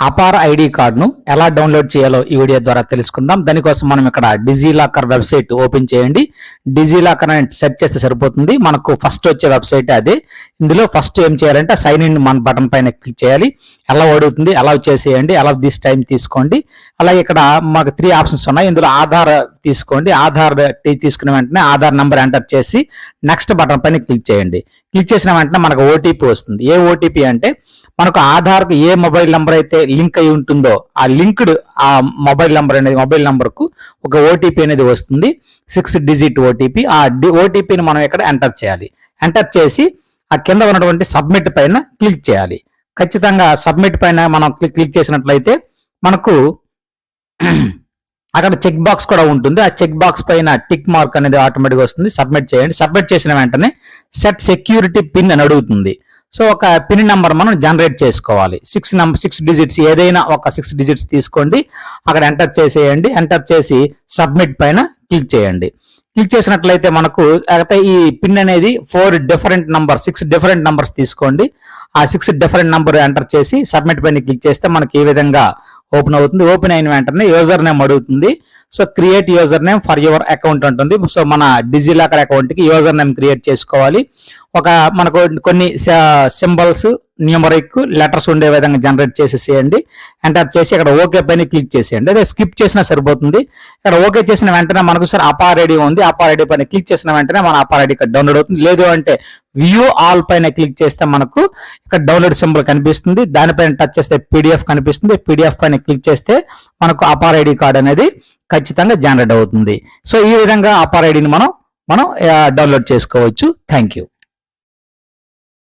APAAR ID కార్డును ఎలా download చేయాలో ఈ వీడియో ద్వారా తెలుసుకుందాం. దానికోసం మనం ఇక్కడ డిజిలాకర్ వెబ్సైట్ ఓపెన్ చేయండి. డిజిలాకర్ అని సెర్చ్ చేస్తే సరిపోతుంది. మనకు ఫస్ట్ వచ్చే వెబ్సైట్ అదే. ఇందులో ఫస్ట్ ఏం చేయాలంటే సైన్ ఇన్ మన బటన్ పైన క్లిక్ చేయాలి. అలా అడుగుతుంది, అలా చేసేయండి. అలా దిస్ టైం తీసుకోండి. అలాగే ఇక్కడ మాకు 3 ఆప్షన్స్ ఉన్నాయి. ఇందులో ఆధార్ తీసుకోండి. ఆధార్ తీసుకున్న వెంటనే ఆధార్ నంబర్ ఎంటర్ చేసి నెక్స్ట్ బటన్ పైన క్లిక్ చేయండి. క్లిక్ చేసిన వెంటనే మనకు ఓటీపీ వస్తుంది. ఏ ఓటీపీ అంటే మనకు ఆధార్కు ఏ మొబైల్ నంబర్ అయితే లింక్ అయి ఉంటుందో ఆ లింక్డ్ ఆ మొబైల్ నంబర్ అనేది మొబైల్ నంబర్కు ఒక ఓటీపీ అనేది వస్తుంది. 6 డిజిట్ ఓటీపీ. ఆ ఓటీపీని మనం ఇక్కడ ఎంటర్ చేయాలి. ఎంటర్ చేసి ఆ కింద ఉన్నటువంటి సబ్మిట్ పైన క్లిక్ చేయాలి. ఖచ్చితంగా సబ్మిట్ పైన మనం క్లిక్ చేసినట్లయితే మనకు అక్కడ చెక్ బాక్స్ కూడా ఉంటుంది. ఆ చెక్ బాక్స్ పైన టిక్ మార్క్ అనేది ఆటోమేటిక్గా వస్తుంది. సబ్మిట్ చేయండి. సబ్మిట్ చేసిన వెంటనే సెట్ సెక్యూరిటీ పిన్ అని అడుగుతుంది. సో ఒక పిన్ నెంబర్ మనం జనరేట్ చేసుకోవాలి. 6 డిజిట్స్ ఏదైనా ఒక 6 డిజిట్స్ తీసుకోండి. అక్కడ ఎంటర్ చేసేయండి. ఎంటర్ చేసి సబ్మిట్ పైన క్లిక్ చేయండి. క్లిక్ చేసినట్లయితే మనకు అయితే ఈ పిన్ అనేది 6 డిఫరెంట్ నంబర్స్ తీసుకోండి. ఆ 6 డిఫరెంట్ నంబర్ ఎంటర్ చేసి సబ్మిట్ పైన క్లిక్ చేస్తే మనకి ఈ విధంగా ఓపెన్ అవుతుంది. ఓపెన్ అయిన వెంటనే యూజర్ నేమ్ అడుగుతుంది. So create user name for your account ఉంటుంది. సో మన డిజిలాకర్ అకౌంట్ కి యూజర్ నేమ్ క్రియేట్ చేసుకోవాలి. మనకు కొన్ని సింబల్స్, న్యూమరిక్, లెటర్స్ ఉండే విధంగా జనరేట్ చేసేసేయండి. ఎంటర్ చేసి ఇక్కడ ఓకే పైన క్లిక్ చేసేయండి. అదే స్కిప్ చేసినా సరిపోతుంది. ఇక్కడ ఓకే చేసిన వెంటనే మనకు సార్ అపార్ ఐడి ఉంది. అపార్ ఐడి పైన క్లిక్ చేసిన వెంటనే మన అపార్ ఐడి డౌన్లోడ్ అవుతుంది. లేదు అంటే వ్యూ ఆల్ పైన క్లిక్ చేస్తే మనకు ఇక్కడ డౌన్లోడ్ సింబల్ కనిపిస్తుంది. దానిపైన టచ్ చేస్తే పీడిఎఫ్ కనిపిస్తుంది. పీడిఎఫ్ పైన క్లిక్ చేస్తే మనకు అపార్ ఐడి కార్డ్ అనేది ఖచ్చితంగా జనరేట్ అవుతుంది. సో ఈ విధంగా అపార్ ఐడిని మనం డౌన్లోడ్ చేసుకోవచ్చు. Thank you.